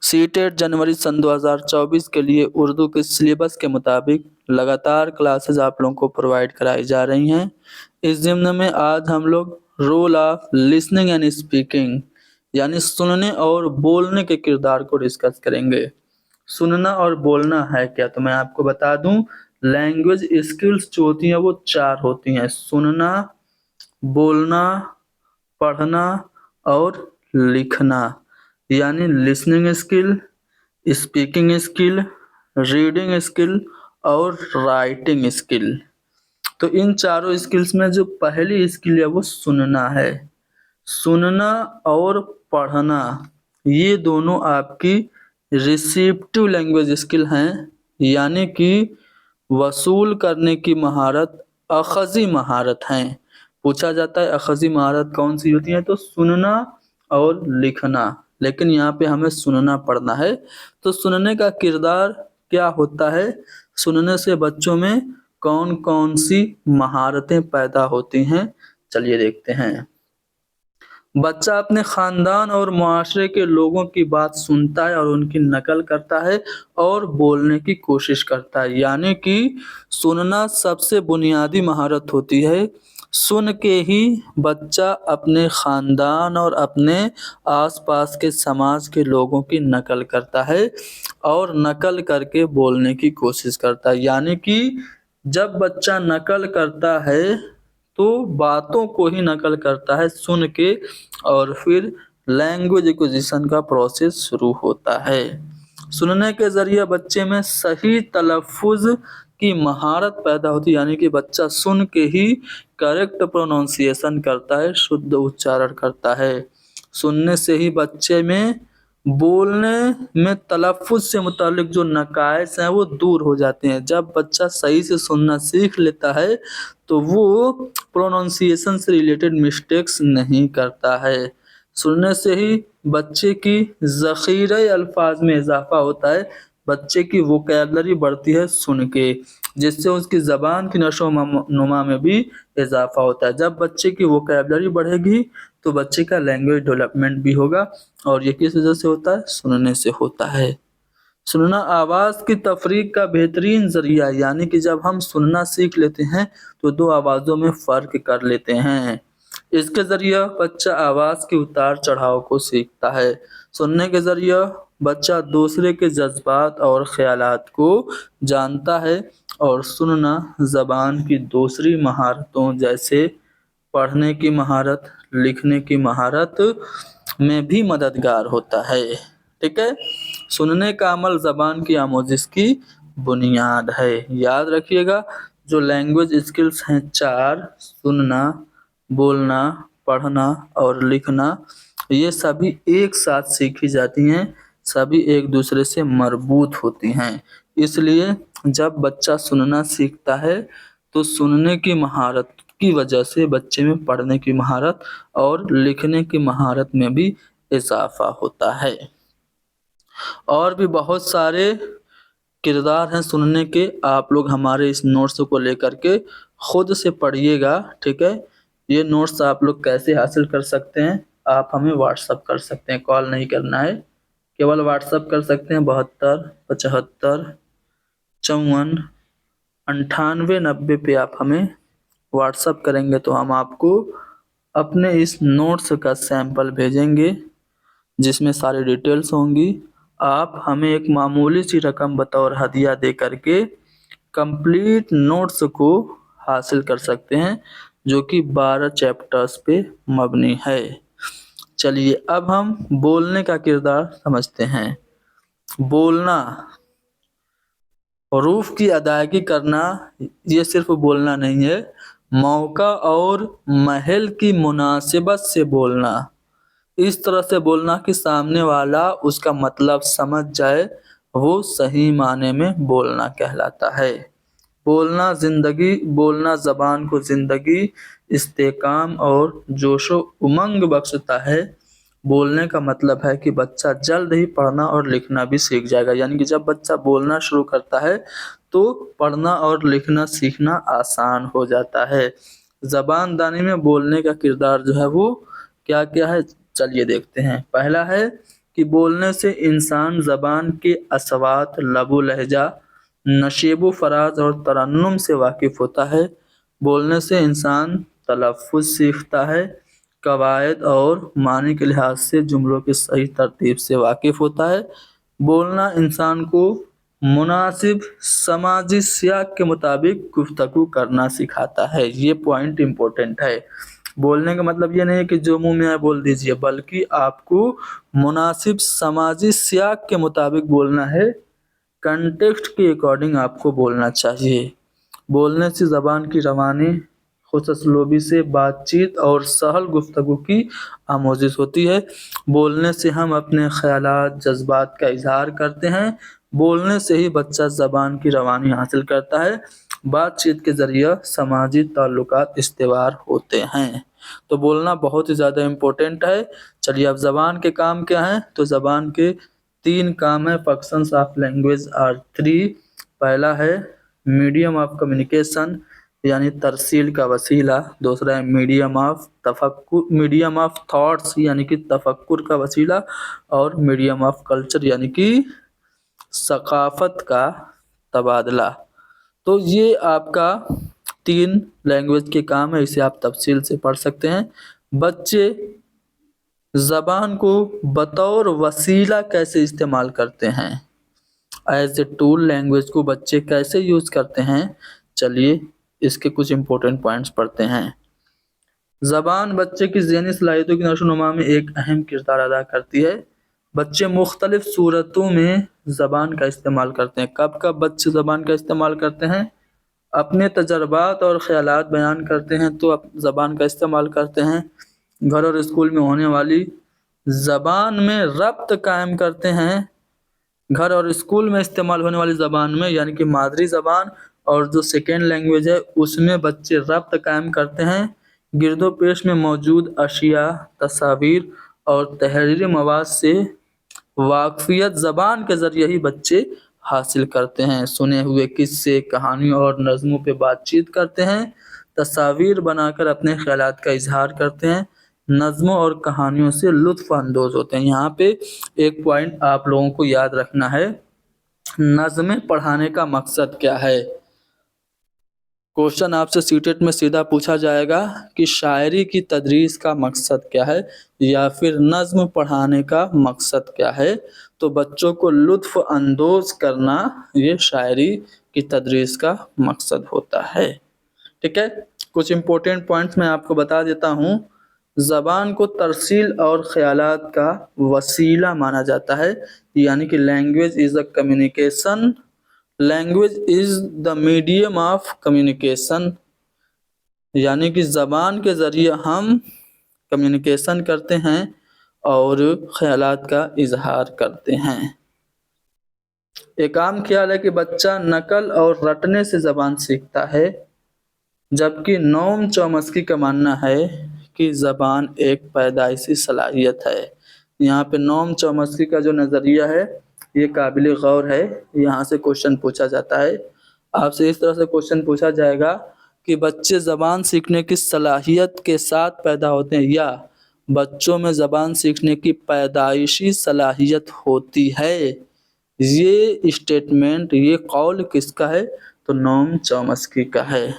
CTET जनवरी सन 2024 के लिए उर्दू के सिलेबस के मुताबिक लगातार क्लासेस आप लोगों को प्रोवाइड कराई जा रही हैं। इस ज़िम्न में आज हम लोग role of listening and speaking यानी सुनने और बोलने के किरदार को डिस्कस करेंगे। सुनना और बोलना है क्या, तो मैं आपको बता दूं, लैंग्वेज स्किल्स जो होती हैं वो 4 होती हैं: सुनना, बोलना, पढ़ना और लिखना। यानी listening skill, speaking skill, reading skill और राइटिंग स्किल। तो इन चारों स्किल्स में जो पहली स्किल है वो सुनना है। सुनना और पढ़ना ये दोनों आपकी रिसीप्टिव लैंग्वेज स्किल हैं, यानी कि वसूल करने की महारत, अखज़ी महारत हैं। पूछा जाता है अखज़ी महारत कौन सी होती है, तो सुनना और लिखना। लेकिन यहाँ पे हमें सुनना पड़ना है। तो सुनने का किरदार क्या होता है, सुनने से बच्चों में कौन कौन सी महारतें पैदा होती हैं, चलिए देखते हैं। बच्चा अपने खानदान और मुआशरे के लोगों की बात सुनता है और उनकी नकल करता है और बोलने की कोशिश करता है। यानी कि सुनना सबसे बुनियादी महारत होती है। सुन के ही बच्चा अपने खानदान और अपने आसपास के समाज के लोगों की नकल करता है और नकल करके बोलने की कोशिश करता है। यानी कि जब बच्चा नकल करता है तो बातों को ही नकल करता है सुन के, और फिर लैंग्वेज एक्विजिशन का प्रोसेस शुरू होता है। सुनने के जरिए बच्चे में सही तलफ़ुज़ की महारत पैदा होती है, यानी कि बच्चा सुन के ही करेक्ट प्रोनाउंसिएशन करता है, शुद्ध उच्चारण करता है। सुनने से ही बच्चे में बोलने में तलफ़ुज़ से मुतालिक जो नकाइस हैं वो दूर हो जाते हैं। जब बच्चा सही से सुनना सीख लेता है तो वो प्रोनाउंसिएशन से रिलेटेड मिस्टेक्स नहीं करता है। सुनने से ही बच्चे की ज़ख़ीरे अल्फाज में इजाफा होता है, बच्चे की वोकैबुलरी बढ़ती है सुन के, जिससे उसकी ज़बान की नशो नुमा में भी इजाफा होता है। जब बच्चे की वोकैबुलरी बढ़ेगी तो बच्चे का लैंग्वेज डेवलपमेंट भी होगा, और ये किस वजह से होता है, सुनने से होता है। सुनना आवाज़ की तफरीक का बेहतरीन ज़रिया है, यानी कि जब हम सुनना सीख लेते हैं तो 2 आवाज़ों में फ़र्क कर लेते हैं। इसके ज़रिए बच्चा आवाज़ के उतार चढ़ाव को सीखता है। सुनने के ज़रिए बच्चा दूसरे के जज्बात और ख़यालात को जानता है, और सुनना ज़बान की दूसरी महारतों जैसे पढ़ने की महारत, लिखने की महारत में भी मददगार होता है। ठीक है, सुनने का अमल ज़बान की आमोजिश की बुनियाद है। याद रखिएगा, जो लैंग्वेज स्किल्स हैं 4, सुनना, बोलना, पढ़ना और लिखना, ये सभी एक साथ सीखी जाती हैं, सभी एक दूसरे से मरबूत होती हैं। इसलिए जब बच्चा सुनना सीखता है तो सुनने की महारत की वजह से बच्चे में पढ़ने की महारत और लिखने की महारत में भी इजाफा होता है। और भी बहुत सारे किरदार हैं सुनने के, आप लोग हमारे इस नोट्स को लेकर के खुद से पढ़िएगा। ठीक है, ये नोट्स आप लोग कैसे हासिल कर सकते हैं, आप हमें व्हाट्सअप कर सकते हैं, कॉल नहीं करना है, केवल व्हाट्सअप कर सकते हैं 72 75 54 98 90 पे आप हमें व्हाट्सअप करेंगे तो हम आपको अपने इस नोट्स का सैंपल भेजेंगे जिसमें सारी डिटेल्स होंगी। आप हमें एक मामूली सी रकम बतौर हदिया दे करके कंप्लीट नोट्स को हासिल कर सकते हैं, जो कि 12 चैप्टर्स पे मबनी है। चलिए अब हम बोलने का किरदार समझते हैं। बोलना, हरूफ की अदायगी करना, ये सिर्फ बोलना नहीं है, मौका और महल की मुनासिबत से बोलना, इस तरह से बोलना कि सामने वाला उसका मतलब समझ जाए, वो सही माने में बोलना कहलाता है। बोलना ज़बान को ज़िंदगी, इस्तेकाम और जोशो उमंग बख्शता है। बोलने का मतलब है कि बच्चा जल्द ही पढ़ना और लिखना भी सीख जाएगा, यानी कि जब बच्चा बोलना शुरू करता है तो पढ़ना और लिखना सीखना आसान हो जाता है। ज़बान दानी में बोलने का किरदार जो है वो क्या क्या है, चलिए देखते हैं। पहला है کہ بولنے سے انسان زبان کے اصوات، لب و لہجہ، نشیب و فراز اور ترنم سے واقف ہوتا ہے۔ بولنے سے انسان تلفظ سیکھتا ہے، قواعد اور معنی کے لحاظ سے جملوں کی صحیح ترتیب سے واقف ہوتا ہے۔ بولنا انسان کو مناسب سماجی سیاق کے مطابق گفتگو کرنا سکھاتا ہے۔ یہ پوائنٹ امپورٹنٹ ہے۔ بولنے کا مطلب یہ نہیں ہے کہ جو منہ میں آئے بول دیجئے، بلکہ آپ کو مناسب سماجی سیاق کے مطابق بولنا ہے، کنٹیکسٹ کے اکارڈنگ آپ کو بولنا چاہیے۔ بولنے سے زبان کی روانی، خوش اسلوبی سے بات چیت اور سہل گفتگو کی آموزش ہوتی ہے۔ بولنے سے ہم اپنے خیالات، جذبات کا اظہار کرتے ہیں۔ بولنے سے ہی بچہ زبان کی روانی حاصل کرتا ہے۔ بات چیت کے ذریعہ سماجی تعلقات استوار ہوتے ہیں۔ تو بولنا بہت ہی زیادہ امپورٹنٹ ہے۔ چلیے اب زبان کے کام کیا ہیں؟ تو زبان کے 3 کام ہیں۔ Functions of language are 3۔ پہلا ہے میڈیم آف کمیونیکیشن یعنی ترسیل کا وسیلہ۔ دوسرا ہے میڈیم آف تھاٹس یعنی کہ تفکر کا وسیلہ، اور میڈیم آف کلچر یعنی کہ ثقافت کا تبادلہ۔ تو یہ آپ کا 3 لینگویج کے کام ہے، اسے آپ تفصیل سے پڑھ سکتے ہیں۔ بچے زبان کو بطور وسیلہ کیسے استعمال کرتے ہیں؟ ایز اے ٹول لینگویج کو بچے کیسے یوز کرتے ہیں؟ چلیے اس کے کچھ امپورٹنٹ پوائنٹس پڑھتے ہیں۔ زبان بچے کی ذہنی صلاحیتوں کی نشو و نما میں ایک اہم کردار ادا کرتی ہے۔ بچے مختلف صورتوں میں زبان کا استعمال کرتے ہیں۔ کب کب بچے زبان کا استعمال کرتے ہیں؟ اپنے تجربات اور خیالات بیان کرتے ہیں تو زبان کا استعمال کرتے ہیں۔ گھر اور اسکول میں ہونے والی زبان میں ربط قائم کرتے ہیں۔ گھر اور اسکول میں استعمال ہونے والی زبان میں یعنی کہ مادری زبان اور جو سیکنڈ لینگویج ہے اس میں بچے ربط قائم کرتے ہیں۔ گرد و پیش میں موجود اشیاء، تصاویر اور تحریری مواد سے واقفیت زبان کے ذریعے ہی بچے حاصل کرتے ہیں۔ سنے ہوئے قصے، کہانیوں اور نظموں پہ بات چیت کرتے ہیں۔ تصاویر بنا کر اپنے خیالات کا اظہار کرتے ہیں۔ نظموں اور کہانیوں سے لطف اندوز ہوتے ہیں۔ یہاں پہ ایک پوائنٹ آپ لوگوں کو یاد رکھنا ہے، نظمیں پڑھانے کا مقصد کیا ہے؟ کوشچن آپ سے سیٹیٹ میں سیدھا پوچھا جائے گا کہ شاعری کی تدریس کا مقصد کیا ہے یا پھر نظم پڑھانے کا مقصد کیا ہے؟ تو بچوں کو لطف اندوز کرنا یہ شاعری کی تدریس کا مقصد ہوتا ہے۔ ٹھیک ہے، کچھ امپورٹنٹ پوائنٹس میں آپ کو بتا دیتا ہوں۔ زبان کو ترسیل اور خیالات کا وسیلہ مانا جاتا ہے، یعنی کہ language is a communication, language is the medium of communication, یعنی کہ زبان کے ذریعے ہم کمیونیکیشن کرتے ہیں اور خیالات کا اظہار کرتے ہیں۔ ایک عام خیال ہے کہ بچہ نقل اور رٹنے سے زبان سیکھتا ہے، جبکہ نوم چومسکی کا ماننا ہے کہ زبان ایک پیدائشی صلاحیت ہے۔ یہاں پہ نوم چومسکی کا جو نظریہ ہے یہ قابل غور ہے۔ یہاں سے کوشچن پوچھا جاتا ہے، آپ سے اس طرح سے کوشچن پوچھا جائے گا کہ بچے زبان سیکھنے کی صلاحیت کے ساتھ پیدا ہوتے ہیں یا بچوں میں زبان سیکھنے کی پیدائشی صلاحیت ہوتی ہے؟ یہ اسٹیٹمنٹ، یہ قول کس کا ہے؟ تو نوم چومسکی کا ہے۔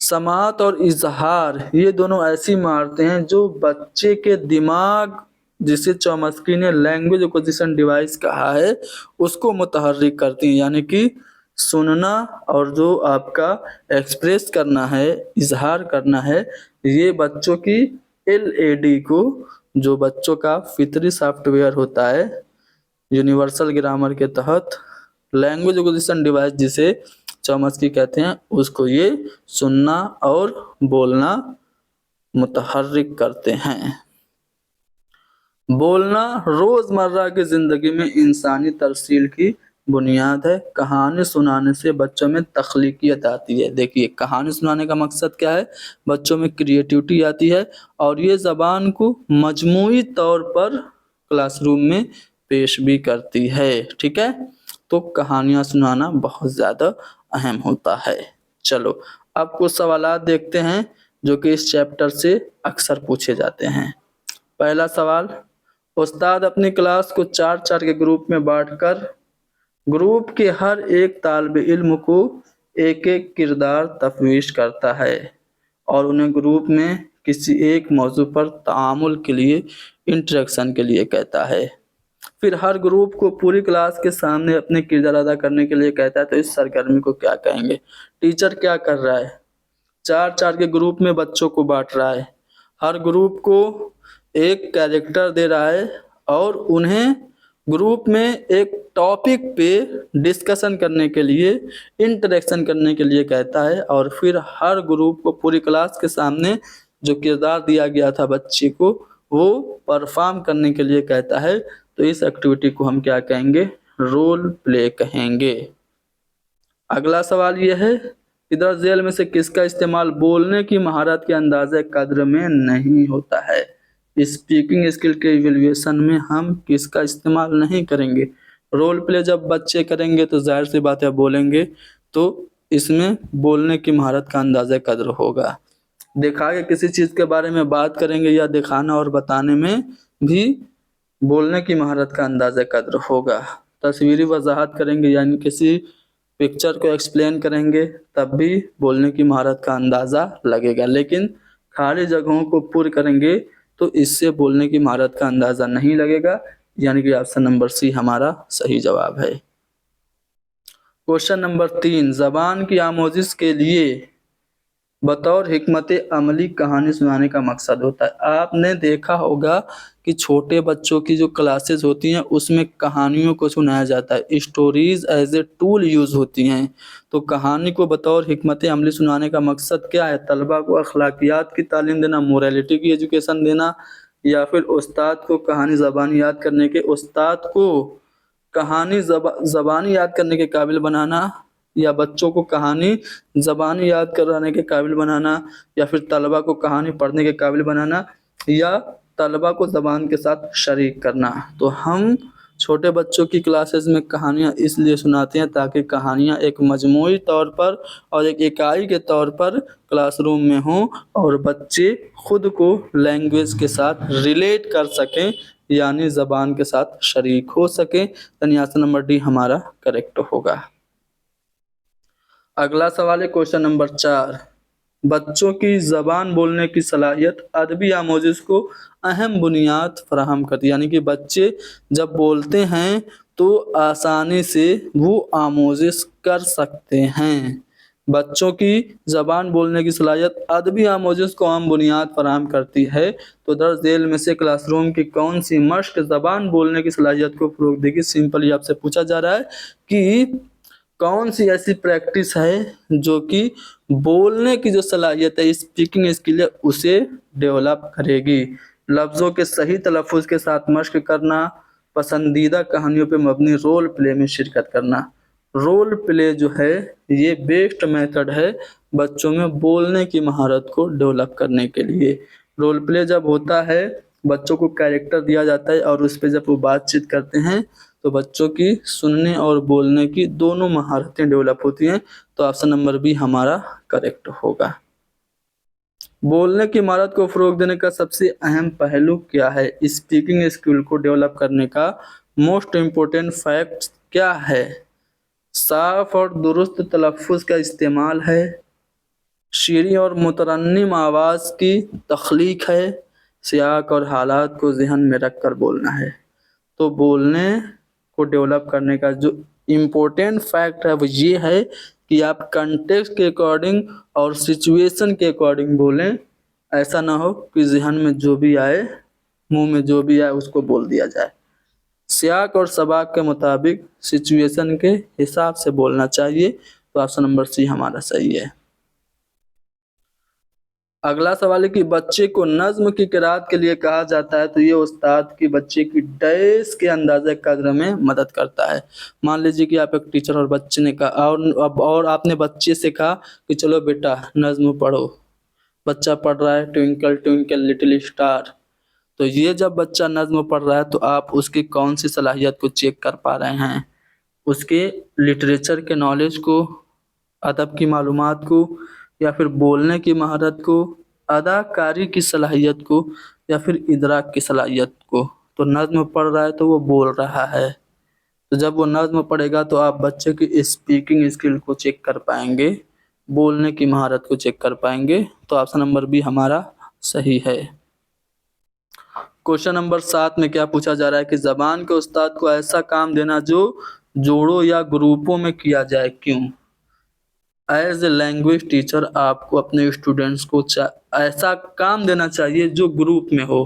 سماعت اور اظہار یہ دونوں ایسی مہارتیں ہیں جو بچے کے دماغ، جسے چومسکی نے لینگویج ایکوزیشن ڈیوائس کہا ہے، اس کو متحرک کرتی ہیں، یعنی کہ سننا اور جو آپ کا ایکسپریس کرنا ہے، اظہار کرنا ہے، یہ بچوں کی LAD کو، جو بچوں کا فطری سافٹ ویئر ہوتا ہے یونیورسل گرامر کے تحت، لینگویج ایکوزیشن ڈیوائس جسے چومسکی کہتے ہیں، اس کو یہ سننا اور بولنا متحرک کرتے ہیں۔ بولنا روزمرہ کی زندگی میں انسانی ترسیل کی بنیاد ہے۔ کہانی سنانے سے بچوں میں تخلیقیت آتی ہے۔ دیکھیے کہانی سنانے کا مقصد کیا ہے؟ بچوں میں کریٹیوٹی آتی ہے اور یہ زبان کو مجموعی طور پر کلاس روم میں پیش بھی کرتی ہے۔ ٹھیک ہے، تو کہانیاں سنانا بہت زیادہ اہم ہوتا ہے۔ چلو اب کچھ سوالات دیکھتے ہیں جو کہ اس چیپٹر سے اکثر پوچھے جاتے ہیں۔ پہلا سوال، उस्ताद अपनी क्लास को 4-4 के ग्रुप में बांटकर ग्रुप के हर एक तालिब इल्म को एक एक किरदार तफवीश करता है और उन्हें ग्रुप में किसी एक मौजू पर तामुल के लिए इंटरेक्शन के लिए कहता है। फिर हर ग्रुप को पूरी क्लास के सामने अपने किरदार अदा करने के लिए कहता है। तो इस सरगर्मी को क्या कहेंगे? टीचर क्या कर रहा है? 4-4 के ग्रुप में बच्चों को बांट रहा है, हर ग्रुप को एक कैरेक्टर दे रहा है और उन्हें ग्रुप में एक टॉपिक पे डिस्कशन करने के लिए, इंटरेक्शन करने के लिए कहता है और फिर हर ग्रुप को पूरी क्लास के सामने जो किरदार दिया गया था बच्चे को वो परफॉर्म करने के लिए कहता है। तो इस एक्टिविटी को हम क्या कहेंगे? रोल प्ले कहेंगे। अगला सवाल यह है, इधर जेल में से किसका इस्तेमाल बोलने की महारत के अंदाजे कद्र में नहीं होता है? स्पीकिंग स्किल के इवैल्यूएशन में हम किसका इस्तेमाल नहीं करेंगे? रोल प्ले जब बच्चे करेंगे तो जाहिर सी बात है बोलेंगे, तो इसमें बोलने की महारत का अंदाजा कद्र होगा। दिखा के किसी चीज़ के बारे में बात करेंगे या दिखाना और बताने में भी बोलने की महारत का अंदाजा कद्र होगा। तस्वीरी वजाहत करेंगे यानी किसी पिक्चर को एक्सप्लेन करेंगे तब भी बोलने की महारत का अंदाज़ा लगेगा, लेकिन खाली जगहों को पूर्ण करेंगे तो इससे बोलने की महारत का अंदाज़ा नहीं लगेगा, यानी कि ऑप्शन नंबर सी हमारा सही जवाब है। क्वेश्चन नंबर 3, ज़बान की आमोजिश के लिए बतौर हिकमत अमली कहानी सुनाने का मकसद होता है। आपने देखा होगा कि छोटे बच्चों की जो क्लासेस होती हैं उसमें कहानियों को सुनाया जाता है, stories as a tool use होती हैं। तो कहानी को बतौर हिकमत अमली सुनाने का मकसद क्या है? तलबा को अखलाकियात की तालीम देना, मोरालिटी की एजुकेशन देना, या फिर उस्ताद को कहानी ज़बानी याद करने के उस्ताद को कहानी ज़बानी याद करने के काबिल बनाना, या बच्चों को कहानी ज़बानी याद कराने के काबिल बनाना, या फिर तलबा को कहानी पढ़ने के काबिल बनाना, या तलबा को ज़बान के साथ शरीक करना। तो हम छोटे बच्चों की क्लासेस में कहानियाँ इसलिए सुनाते हैं ताकि कहानियाँ एक मजमूई तौर पर और एक इकाई के तौर पर क्लासरूम में हों और बच्चे खुद को लैंग्वेज के साथ रिलेट कर सकें, यानी ज़बान के साथ शरीक हो सकें। तो आंसर नंबर डी हमारा करेक्ट होगा। अगला सवाल है क्वेश्चन नंबर 4, बच्चों की ज़बान बोलने की सलाहियत अदबी आमोजिश को अहम बुनियाद फराहम करती है, यानी कि बच्चे जब बोलते हैं तो आसानी से वो आमोजिश कर सकते हैं। बच्चों की ज़बान बोलने की सलाहियत अदबी आमोजिश को अहम बुनियाद फराहम करती है। तो दर्ज झेल में से क्लासरूम की कौन सी मश्क ज़बान बोलने की सलाहियत को फ़रोग़ देगी? सिंपली आपसे पूछा जा रहा है कि कौन सी ऐसी प्रैक्टिस है जो कि बोलने की जो सलाहियत है, स्पीकिंग स्किल है, उसे डेवलप करेगी? लफ्ज़ों के सही तलफ़ुज़ के साथ मश्क करना, पसंदीदा कहानियों पे मबनी रोल प्ले में शिरकत करना। रोल प्ले जो है ये बेस्ट मेथड है बच्चों में बोलने की महारत को डेवलप करने के लिए। रोल प्ले जब होता है बच्चों को कैरेक्टर दिया जाता है और उस पर जब वो बातचीत करते हैं तो बच्चों की सुनने और बोलने की दोनों महारतें डेवलप होती हैं। तो ऑप्शन नंबर बी हमारा करेक्ट होगा। बोलने की महारत को फ़रोग़ देने का सबसे अहम पहलू क्या है? स्पीकिंग स्किल को डेवलप करने का मोस्ट इम्पोर्टेंट फैक्ट क्या है? साफ और दुरुस्त तलफ़ुज़ का इस्तेमाल है, शीरी और मुतरन्निम आवाज़ की तख्लीक है, सियाक और हालात को ज़हन में रख कर बोलना है। तो बोलने को डेवलप करने का जो इम्पोर्टेंट फैक्ट है वो ये है कि आप कंटेक्स्ट के अकॉर्डिंग और सिचुएशन के अकॉर्डिंग बोलें। ऐसा ना हो कि ज़हन में जो भी आए, मुंह में जो भी आए उसको बोल दिया जाए। सियाक और सबाक के मुताबिक सिचुएशन के हिसाब से बोलना चाहिए। तो ऑप्शन नंबर सी हमारा सही है। अगला सवाल है कि बच्चे को नज्म की किरात के लिए कहा जाता है तो ये उस्ताद की बच्चे की डैश के अंदाज़े कद्र में मदद करता है। मान लीजिए कि आप एक टीचर और बच्चे ने कहा और आपने बच्चे से कहा कि चलो बेटा नज्म पढ़ो। बच्चा पढ़ रहा है ट्विंकल ट्विंकल लिटिल स्टार। तो ये जब बच्चा नज्म पढ़ रहा है तो आप उसकी कौन सी सलाहियत को चेक कर पा रहे हैं? उसके लिटरेचर के नॉलेज को, अदब की मालूमात को, या फिर बोलने की महारत को, अदाकारी की सलाहियत को, या फिर इदराक की सलाहियत को। तो नज्म पढ़ रहा है तो वो बोल रहा है। तो जब वो नज्म पढ़ेगा तो आप बच्चे की स्पीकिंग स्किल को चेक कर पाएंगे, बोलने की महारत को चेक कर पाएंगे। तो ऑप्शन नंबर बी हमारा सही है। क्वेश्चन नंबर 7 में क्या पूछा जा रहा है कि जबान के उस्ताद को ऐसा काम देना जो जोड़ों या ग्रुपों में किया जाए, क्यों? एज ए लैंग्वेज टीचर आपको अपने स्टूडेंट्स को ऐसा काम देना चाहिए जो ग्रुप में हो।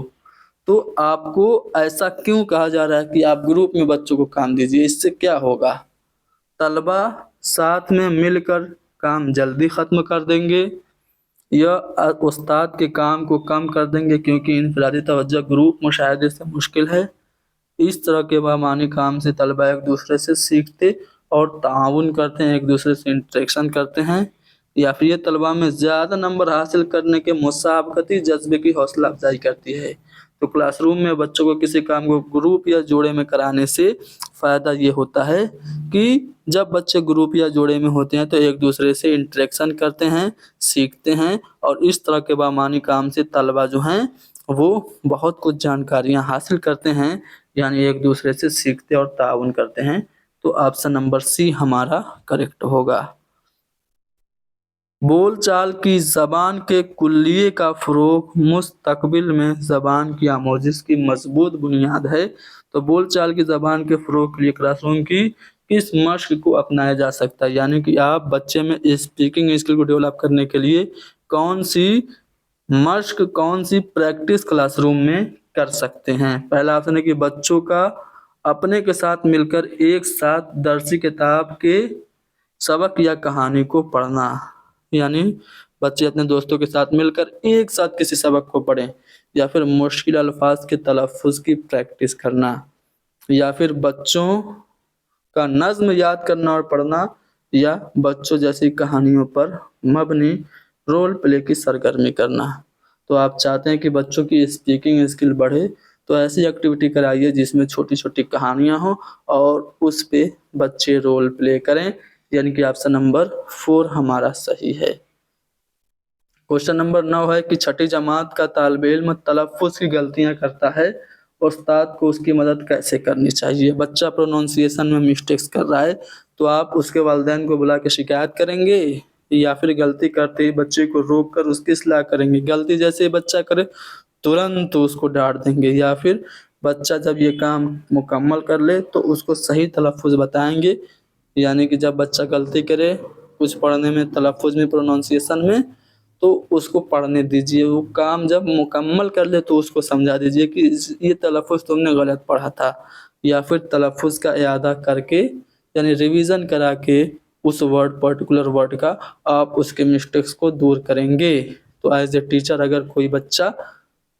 तो आपको ऐसा क्यों कहा जा रहा है कि आप ग्रुप में बच्चों को काम दीजिए? इससे क्या होगा? तलबा साथ में मिलकर काम जल्दी ख़त्म कर देंगे या उस्ताद के काम को कम कर देंगे, क्योंकि इनफरादी तवज्जो ग्रुप मुशाहिदे से मुश्किल है। इस तरह के बामानी काम से तलबा एक दूसरे से सीखते और ताउन करते हैं, एक दूसरे से इंटरेक्शन करते हैं। या फिर ये तलबा में ज़्यादा नंबर हासिल करने के मुसाबकती जज्बे की हौसला अफजाई करती है। तो क्लासरूम में बच्चों को किसी काम को ग्रुप या जोड़े में कराने से फ़ायदा ये होता है कि जब बच्चे ग्रुप या जोड़े में होते हैं तो एक दूसरे से इंटरेक्शन करते हैं, सीखते हैं, और इस तरह के बामानी काम से तलबा जो हैं वो बहुत कुछ जानकारियाँ हासिल करते हैं, यानी एक दूसरे से सीखते और ताउन करते हैं। तो ऑप्शन नंबर सी हमारा करेक्ट होगा। बोल चाल की ज़बान के कुल्लिये का फ़रोग़ मुस्तक़बिल में ज़बान की आमोज़िश की मज़बूत बुनियाद है। तो बोल चाल की ज़बान के फ़रोग़ के लिए क्लासरूम की किस मश्क को अपनाया जा सकता है, यानी कि आप बच्चे में स्पीकिंग स्किल को डेवलप करने के लिए कौन सी मश्क, कौन सी प्रैक्टिस क्लासरूम में कर सकते हैं? पहला ऑप्शन है कि बच्चों का अपने के साथ मिलकर एक साथ दरसी किताब के सबक या कहानी को पढ़ना, यानी बच्चे अपने दोस्तों के साथ मिलकर एक साथ किसी सबक को पढ़ें, या फिर मुश्किल अल्फाज के तलफ़्फ़ुज़ की प्रैक्टिस करना, या फिर बच्चों का नज़्म याद करना और पढ़ना, या बच्चों जैसी कहानियों पर मबनी रोल प्ले की सरगर्मी करना। तो आप चाहते हैं कि बच्चों की स्पीकिंग स्किल बढ़े, तो ऐसी एक्टिविटी कराइए जिसमें छोटी छोटी कहानियाँ हों और उस पे बच्चे रोल प्ले करें, यानी कि ऑप्शन नंबर 4 हमारा सही है। क्वेश्चन नंबर 9 है कि छठी जमात का तालिब इल्म तलफ़्फ़ुज़ की गलतियाँ करता है, उस्ताद को उसकी मदद कैसे करनी चाहिए? बच्चा प्रोनाउंसिएशन में मिस्टेक्स कर रहा है, तो आप उसके वालिदैन को बुला के शिकायत करेंगे, या फिर गलती करते ही बच्चे को रोक कर उसकी इस्लाह करेंगे? गलती जैसे ही बच्चा करे तुरंत उसको डांट देंगे, या फिर बच्चा जब ये काम मुकम्मल कर ले तो उसको सही तलफ़्फ़ुज़ बताएंगे, यानी कि जब बच्चा गलती करे कुछ पढ़ने में, तलफ़्फ़ुज़ में, प्रोनाउंसिएशन में, तो उसको पढ़ने दीजिए। वो काम जब मुकम्मल कर ले तो उसको समझा दीजिए कि ये तलफ़्फ़ुज़ तुमने गलत पढ़ा था, या फिर तलफ़्फ़ुज़ का इआदा करके, यानी रिवीज़न करा के उस वर्ड, पर्टिकुलर वर्ड का आप उसके मिस्टेक्स को दूर करेंगे। तो एज़ ए टीचर अगर कोई बच्चा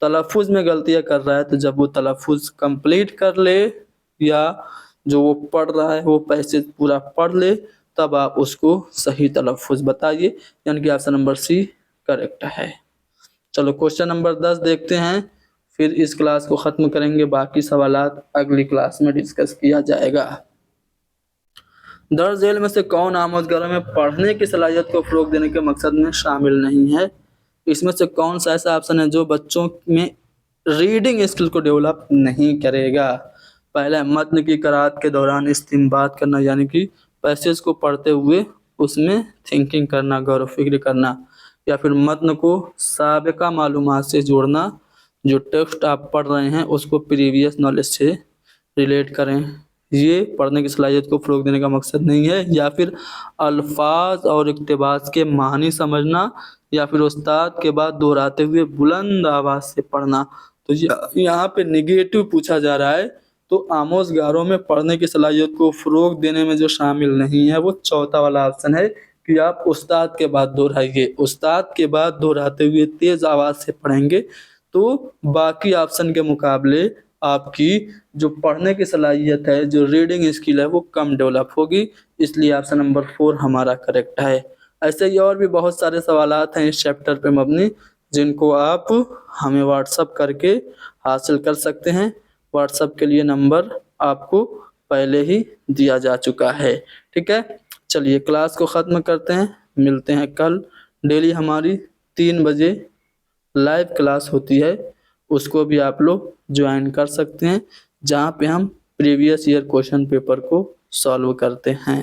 तलफ़्फ़ुज़ में गलतियाँ कर रहा है, तो जब वो तलफ़्फ़ुज़ कंप्लीट कर ले या जो वो पढ़ रहा है वो पैसेज पूरा पढ़ ले, तब आप उसको सही तलफ़्फ़ुज़ बताइए, यानी कि ऑप्शन नंबर सी करेक्ट है। चलो क्वेश्चन नंबर 10 देखते हैं, फिर इस क्लास को ख़त्म करेंगे। बाकी सवालात अगली क्लास में डिस्कस किया जाएगा। दर्ज झेल में से कौन आमोज़गारों में पढ़ने की सलाहियत को फ़रोग़ देने के मकसद में शामिल नहीं है? इसमें से कौन सा ऐसा ऑप्शन है जो बच्चों में रीडिंग स्किल को डेवलप नहीं करेगा? पहला है मतन की क़राअत के दौरान इस्तिंबात करना, यानी कि पैसेज को पढ़ते हुए उसमें थिंकिंग करना, गौर व फ़िक्र करना, या फिर मतन को साबिक़ा मालूमात से जोड़ना, जो टेक्स्ट आप पढ़ रहे हैं उसको प्रीवियस नॉलेज से रिलेट करें। ये पढ़ने की सलाहियत को फ़रोग़ देने का मकसद नहीं है। या फिर अल्फाज और इक़्तिबास के मानी समझना, या फिर उस्ताद के बाद दोहराते हुए बुलंद आवाज़ से पढ़ना। तो यहाँ पे नेगेटिव पूछा जा रहा है, तो आमोज़गारों में पढ़ने की सलाहियत को फ़रोग़ देने में जो शामिल नहीं है वो चौथा वाला ऑप्शन है कि आप उस्ताद के बाद दोहराइए। उस्ताद के बाद दोहराते हुए तेज़ आवाज़ से पढ़ेंगे तो बाकी ऑप्शन के मुकाबले आपकी जो पढ़ने की सलाहियत है, जो रीडिंग स्किल है, वो कम डेवलप होगी। इसलिए ऑप्शन नंबर 4 हमारा करेक्ट है। ऐसे ही और भी बहुत सारे सवालात हैं इस चैप्टर पे मबनी, जिनको आप हमें व्हाट्सअप करके हासिल कर सकते हैं। व्हाट्सअप के लिए नंबर आपको पहले ही दिया जा चुका है। ठीक है, चलिए क्लास को ख़त्म करते हैं, मिलते हैं कल। डेली हमारी 3 बजे लाइव क्लास होती है, اس کو بھی آپ لوگ جوائن کر سکتے ہیں، جہاں پہ ہم پریویس ایئر کوشچن پیپر کو سالو کرتے ہیں۔